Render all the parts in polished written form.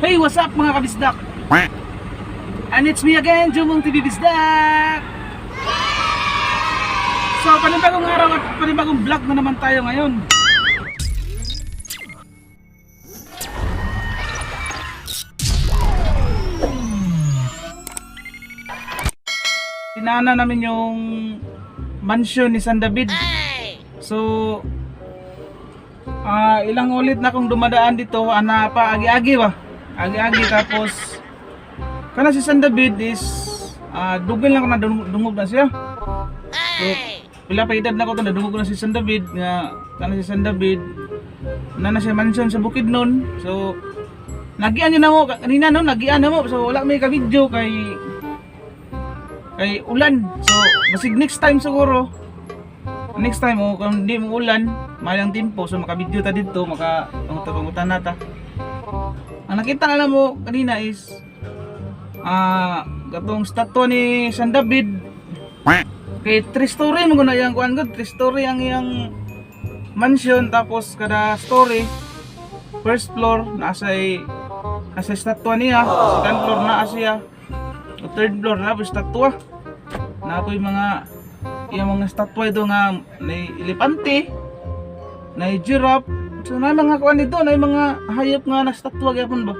Hey, what's up mga kabisdak? And it's me again, Jumong TV Bisdak. So, panibagong araw at panibagong vlog na naman tayo ngayon. Tinana namin yung mansion ni San David. So, ilang ulit na akong dumadaan dito, pa agi-agi ba? Agi-agi, tapos kana si San David is dugol lang ako na dungog na siya. So, pila pa edad na ko to, nadungog na si San David nga kana si San David na siya mansion sa Bukidnon. So, nagian yun na mo kanina no, nagian na mo. So, wala may ka-video kay ulan. So, basig next time siguro. Next time kung hindi mo ulan, mayang tempo, so maka-video ta dito, maka-pangutan nata. Ang nakita na mo kanina is gatong statwa ni San David. Okay, 3 story mo na yang kuan gud, 3 story ang iyang mansion, tapos kada story first floor nasa statwa niya, second floor na siya, third floor na statwa. Na ako'y mga statwa ito nga na elepante, na giraffe. So na mga kuan dito, na mga hayop nga na statwa gyapon ba.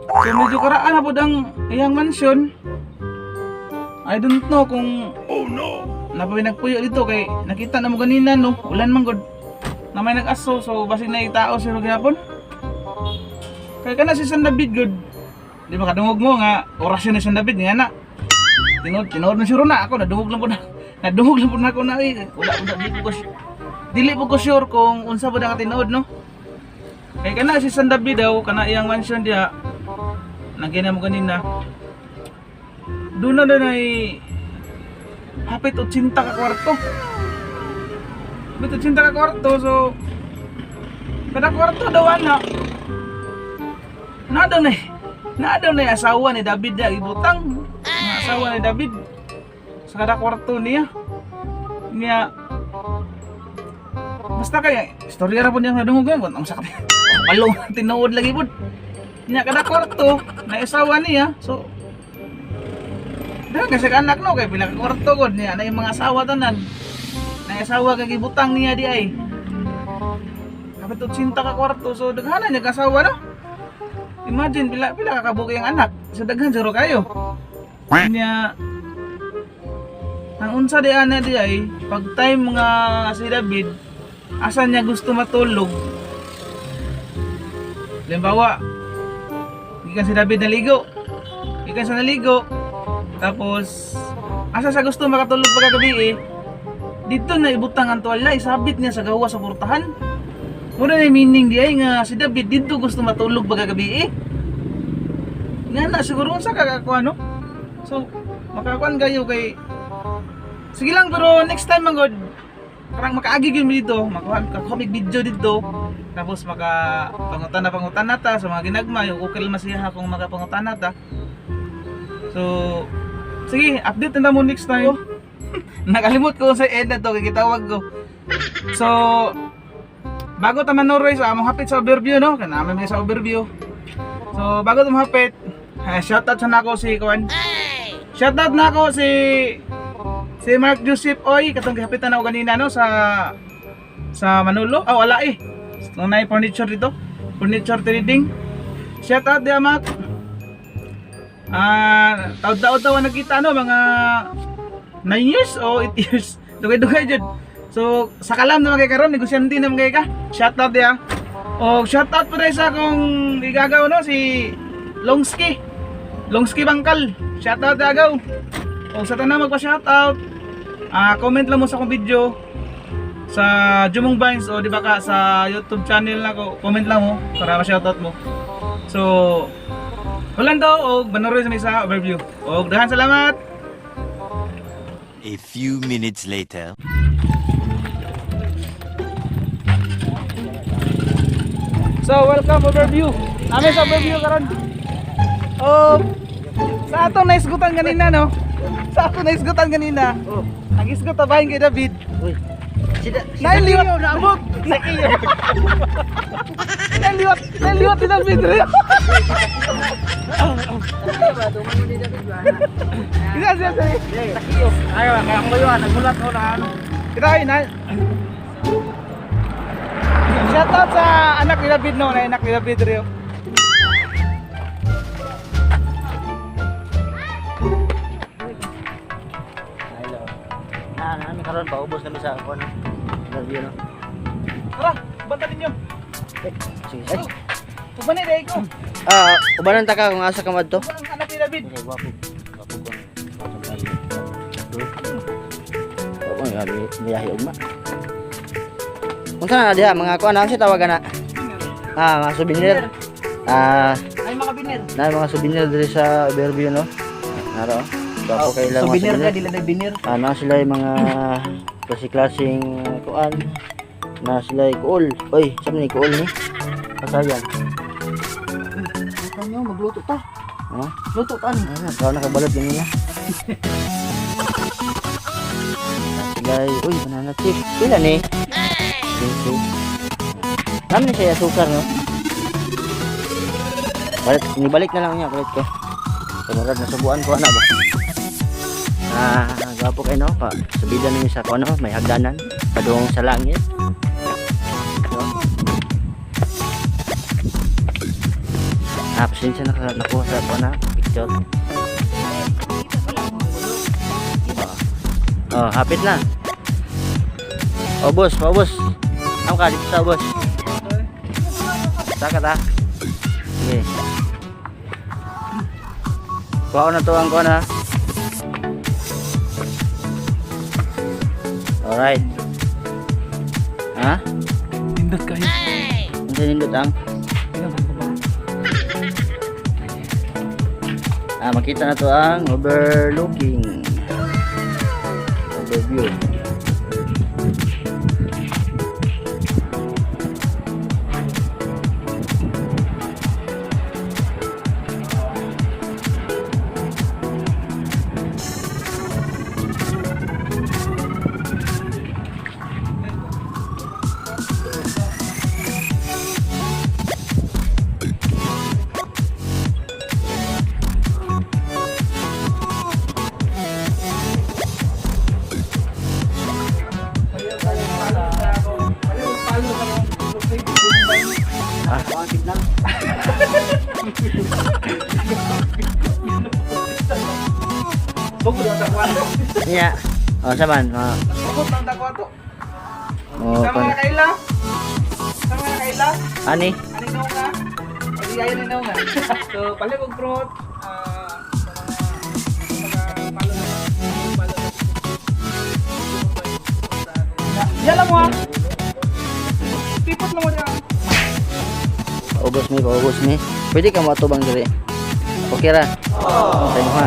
So medyo karaan na po ang iyang mansion. I don't know kung napinagpuyo dito kay nakita na mo ganina no, ulan man gud. Na may nag-aso, so basig na itao siya gyapon. Kay kana si San David gud. Di ba kadungog mo nga orasyon ni San David nga na. Tinood na sure na ako, nadungog lang po na ako na wala dili po ko sure kung unsa ba na katinood no. Kay kana si San David daw, kana iyang mansion dia nagyan mo kanina. Doon na ay hapit 80 ka kwarto. Hapit 80 ka kwarto, so kada kwarto daw na daw na asawa ni David ya ibutang. Ang asawa ni David sa kada kwarto niya. Basta kaya istorya ra po niya nadungog ang sakit. Palong tinuod lagi po. Nya kada kwarto na asawa niya. So kasi anak no kay pila ka kwarto gud niya na yung mga asawa tanan. Na asawa kay gibutang niya di ay. Kapit 80 ka kwarto, so daghan niya kasawa no. Imagine pila ka kabuki ang anak. So daghan jero kayo. Nya ang unsa di ana di ay pag time nga si David asa niya gusto matulog. Halimbawa, gikan si David naligo. Gikan sa naligo. Tapos asa sa gusto makatulog pagkagabi dito na ibutang ang tuwalya, isabit niya sa gawa sa portahan. Muna na meaning di ay nga si David dito gusto matulog pagkagabi nga na siguro sa kakakuha no. So makakuan kayo kay sige lang, pero next time man god parang makaagi gyud mi dito, maka-comic video dito, tapos pangutan nata sa mga ginagma yung okay lang masiha kung makapangutan nata. So sige, update na mo next time. Nakalimot ko sa end na to kay gitawag ko. So bago ta manuroy sa among hapit sa overview no, kana may sa overview. So bago ta mahapit, shoutout sa nako si Kwan. Shoutout na ako si Mark Joseph Oy, katong kapitan ako kanina no sa Manolo. Wala nung na furniture dito, furniture trading. Shoutout dia Mark. Taod-taod nagkita no, mga 9 years o 8 years. Dugay-dugay jud. So sa kalam na magkakaroon, negosyante na magkay ka. Shoutout dia. O shoutout pa rin sa akong igagaw no, si Longski Bangkal. Shoutout agaw. O sa tanan magpa-shoutout, comment lang mo sa akong video sa Jumong Vines o di ba ka sa YouTube channel na ko, comment lang mo para ma-shoutout mo. So wala daw o banaroy sa isa overview. O dahan salamat. A few minutes later. So welcome overview. Ame sa overview karon. Sa atong naisgutan kanina no. Sa atong naisgutan kanina. Ang isgot tabahin kay David. Nailiwat na abot. Nailiwat din ang vidrio. Siya. Ayo, kaya mo yun, nagulat ko na ano. Kita ay na. Shout out sa anak ni David no, na anak ni David Rio. Namin karon paubos kami sa ako na interview no. Tara, banta ninyo. Sige. Ay, tubani dai ko. Ubanan ta ka kung asa ka madto. Ang anak ni David. Okay, wapo. Wapo ko. Oo, grabe, biyahe ugma. Unsa na diha mga kuan ang si tawagan na? Mga souvenir. Ay mga biner. Na mga souvenir diri sa Overview no. Naro. Wapo kay lang mga Souvenir ka souvenir. dila dai biner. Na sila yung mga klase-klaseng kuan. Na sila yung kuol. Oy, saan ni kuol ni? Pasayan. Ikaw niyo magluto ta. Ha? Luto ta ni. Ano, kau nakabalot din niya. Sila, uy, banana chip. Pila ni? Okay. Namin na siya sukar, no? Balik na lang niya, kulit ko. Kamurad, nasubuan ko, ano ba? Gapo kayo, no? Sabidan niyo sa ko, no? May hagdanan. Padung sa langit. No? Pasensya na nakuha sa ko na picture. Hapit na. Obos. Ang ka dito sa obos. Saka ta. Sige. Kuha ko na to ang kuha na. Alright. Ha? Pindot kayo. Hindi nindot ang. Makita na to ang overlooking. Overview. Bukod ang takwato. Iya. Saman. Bukod ang takwato. Oh, Sama na kaila. Ani? Ani nao nga. Pwede ayaw na nao nga. So, pala kong fruit. Yala mo ha. Pipot na mo dyan. Paubos mi. Pwede ka matubang diri. Okay ra. Sa inyo ha.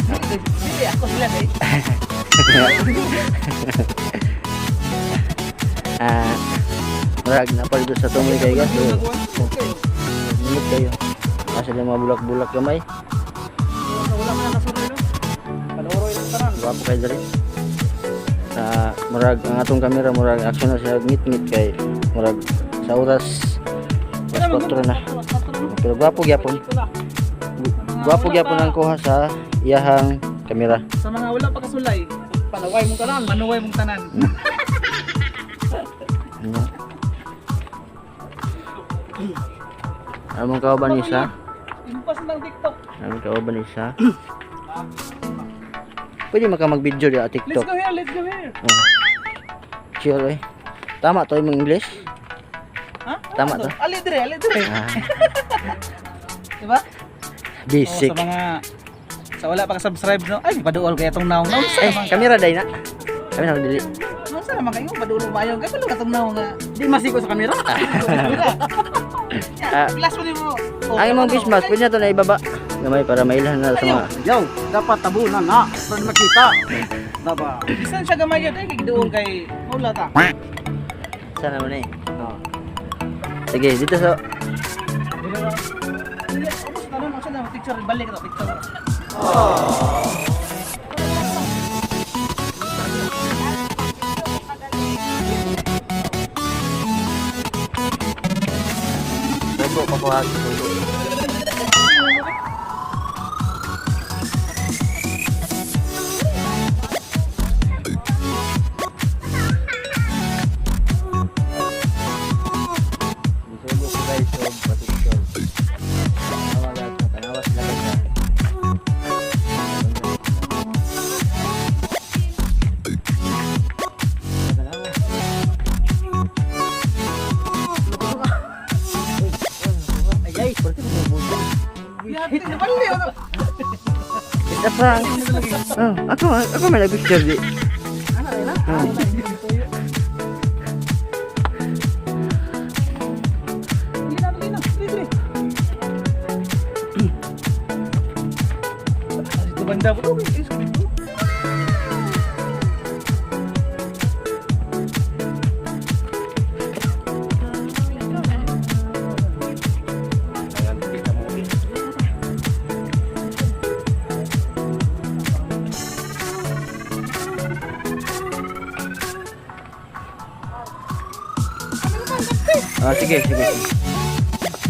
Hindi, ako sila na eh. Marag na pala sa tumoy kayo guys. Okay. Minit kayo. Kasi yung mga bulak-bulak gamay. Wala mo na kasunod no? Panoroy lang tanan. Wapo kayo diri. Murag ang atong kamera murag action na siya ngit-ngit kay murag sa oras mas 4 na. Pero gwapo gyapon. Gwapo gyapon ang kuha sa iyahang kamera. Sa mga wala pa kasulay, panaway mong tanan, manuway mong tanan. Among kauban isa. Impas ng TikTok. Among kauban isa. Pwede maka mag-video di Let's TikTok. go here. Sure eh. Tama to yung English. Ha? Tama to. Ali dire. Ah, Diba? basic. Sa mga sa wala pa ka-subscribe no. Ay, paduol kaya tong naong. Kamera day na. Kami na dili. Sa naman kayo paduol maayo. Kaya ka tong naong nga. Di masiko sa kamera. Glass mo mo. Ang imong Christmas, pwede na to na ibaba. Gamay para mailahan na sa mga. Yo, dapat tabunan na para makita. Diba? Isan siya gamay yun. Ay, kagdoon kay wala ta. Sana naman eh. Sige, dito sa Picture balik ito, picture. sugo pa ko ha. Sugo. Sugo ko guys, so patutol. Tanawa guys, tanawa sila guys. Ay, berarti bubudol. Yati, nabali ano? It's a prank. Oh, ako may nag-picture di. Ano na? Lino. Sige. Ito banda po to. Ah, sige.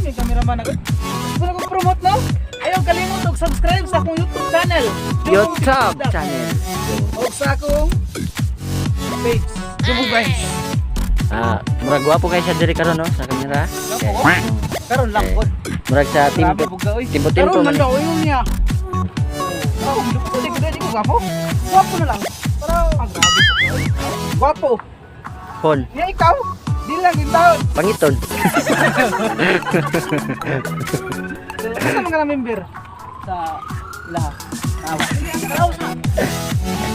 May cameraman ako. Gusto ko promote no? Ayaw kalimut og subscribe sa akong YouTube channel. YouTube channel. O sa akong page. Dumo guys. Ah, murag gwapo kay siya diri karon no sa kamera. Karon lang pod. Murag sa Grabe buga oy. timpo Karon man man. daw yun niya. Oh, di ko gwapo. Gwapo na lang. Pero ang grabe buga oy. Gwapo. Pon, Ya ikaw. Di lang din taon. pangiton. Ano mga member sa lahat? Tawa. Tawa sa.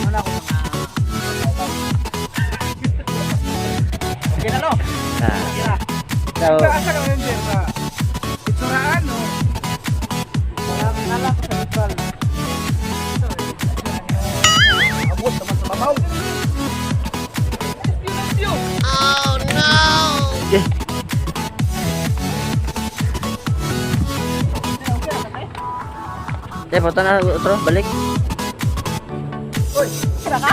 Wala ko mga. Okay na no. Ah, Yeah. so Asa ka member sa Itsuraan o? Maraming alam sa Itzural. Abot naman sa babaw. eh, punta na otro, balik. Uy, kira ka?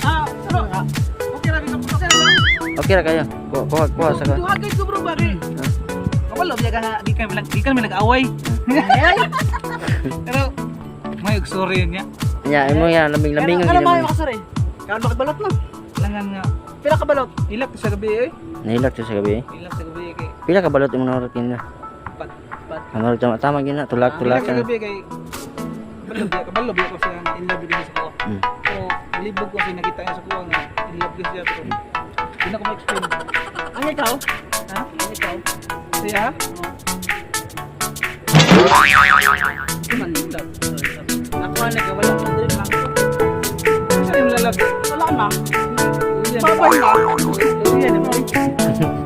Ano ka? Okay na, okay na. Okay ra kayo. Kuha sa ka. Duhagay ko bro, bakit? Kapalo, di kami nag-away. Pero, may sorry niya. Nya, imo ya laming-laming ang Ano ginawa. mo kasari? Kaya balot no? Langan nga. Pila ka balot? Ilak sa gabi eh. Nahilak siya sa gabi. Ilak sa gabi kay Pila ka balot imong narutin na? pat. Ano tama gina tulak-tulak. Ilak sa gabi kay kabalo biya ko siya ilab din sa ko. Mm. So, libog ko siya nakita niya sa kuwa nga ilab din siya pero hindi na ko ma-explain. Ang ikaw? Ha? Ang ikaw? Siya? Kuman ilab. Nakuha na ka wala pa din lang. Saan yung lalab? Wala na. Papa na. Luya na mo.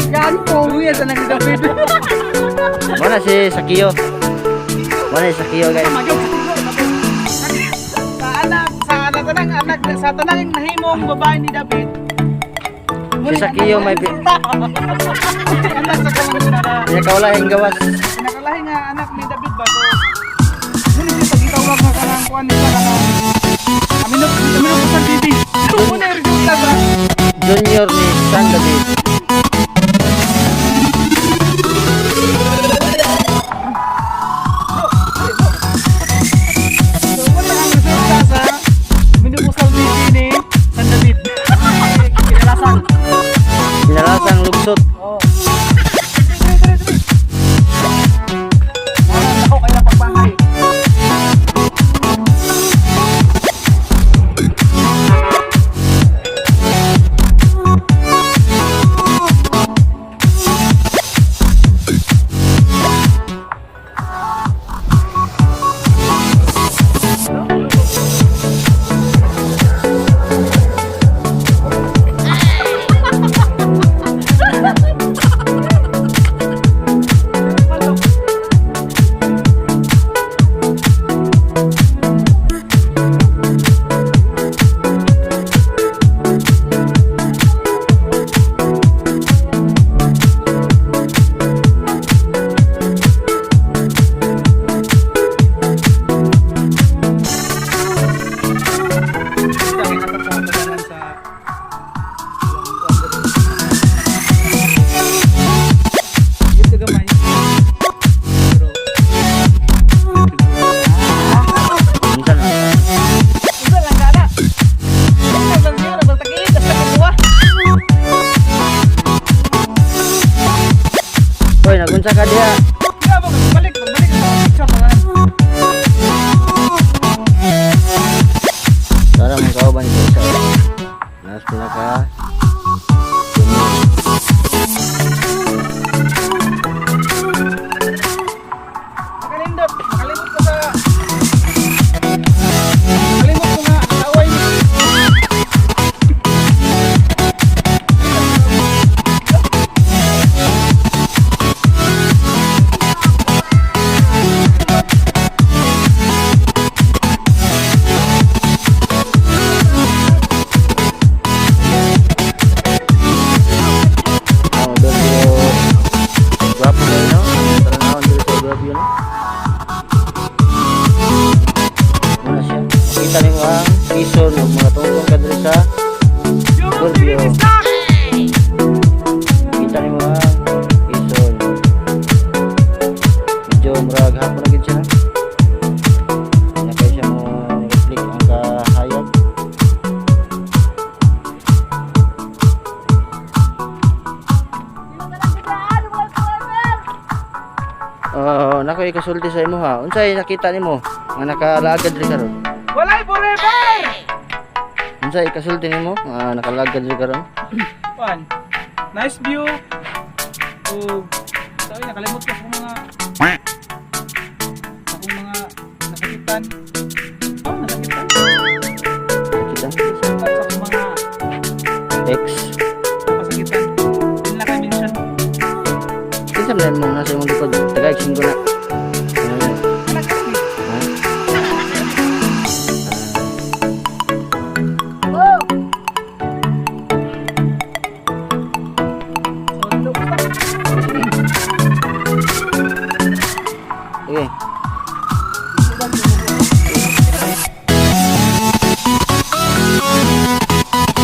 Yan po. Luya sa nagdapit. Mana si Sakio? Mana si Sakio guys? Sa tanang nahimong babae ni David. Si Sakio may Anak sa kanang niya kawala yung gawas. pinakalahi nga anak ni David ba so muna siya pagitawag nga kanang kuan nila kanang aminog sa TV. Muna yung resulta ba? Junior ni San David. So muna ang resulta sa minubusal TV ni San David. Kinalasan. Pinalasang lugsot. Oo. Ako kaya pagbahay. nagunsa ka diya. Kaya mo, balik na picture pa. Tara mong kauban ito sa nas pinaka Nakalindot, nakalimot ko sa... Nakalimot ko nga, naway mo. gwapo na no? Tara na ako dito sa gwapo no? Muna siya. Kita niyo ang piso no? Mga tungkong ka dito sa Scorpio. Kita niyo ang piso no? Medyo murag hapon na gid siya no? Kaya kayo siya mo nag-click ang kahayag. Nako ikasulti sa imo ha. Unsay nakita nimo nga nakalagad diri karon? Walay forever! Unsay ikasulti nimo nga nakalagad diri karon? Pan. Nice view. Oh, sorry, nakalimot ko sa mga nasakitan. Oh, nasakitan. Kita At sa mga X. nasakitan. Yun lang kay mention. Kinsa man mo nasa imong likod? Tagay singgo na. Okay.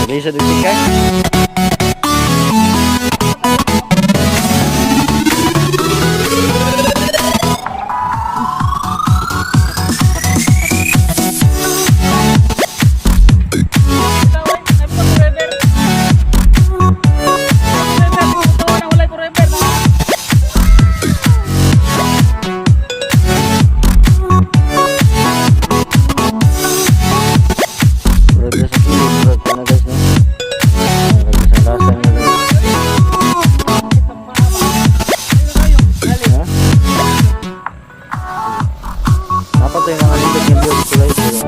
Bisa diberikan. Dapat yung mga likod ng video dito guys, pero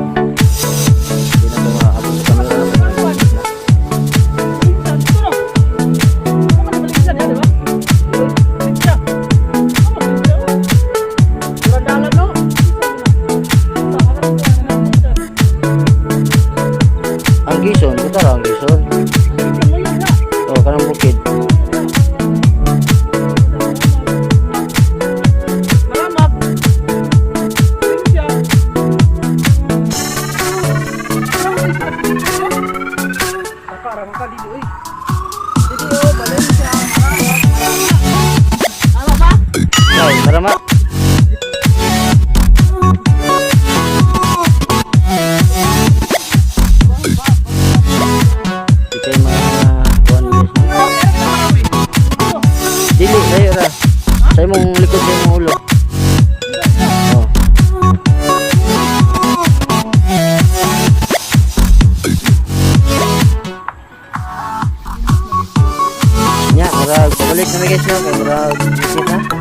hindi na ito makaabot sa camera naman. Ang Gison, kutara ang Gison. Oh, kanang bukid. Ay, tara ma. Ikay mga kuhan guys. Dili, ayo ra. Sa imong likod sa imong ulo. Oh. Nya, murag pabalik na guys no, kay murag kita.